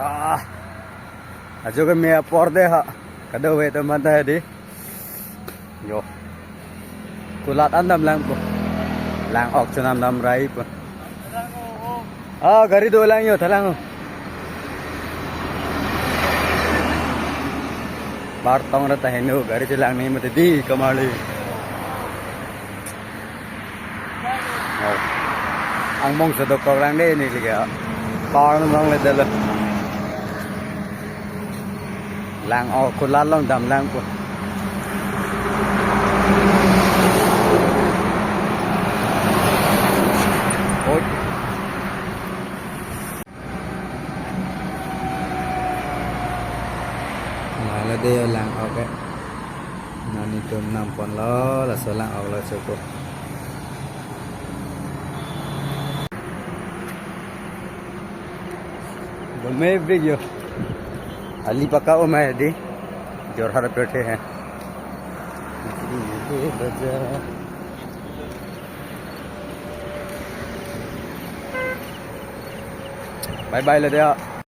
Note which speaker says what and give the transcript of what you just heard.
Speaker 1: Ah, ajo ke me porde ha. Kado we to mata di. Yo. Kulat andam lang po. Lang ok chunam nam rai po. Ah, gari do lang yo thalang. Bar tong rata henu gari chilang ni mate di kamali. Oh. Ang mong sa doktor lang de ni liga. Bar nang le dala. Lang ok kulat long dam lang po. Ôi. Lại là đây làng ọc ấy. Nó đi trộm nằm còn lo là số làng ọc là số cô. Boleh video. Ali pakao मैं di. Jorhat बैठे हैं. Bye bye là đây ạ.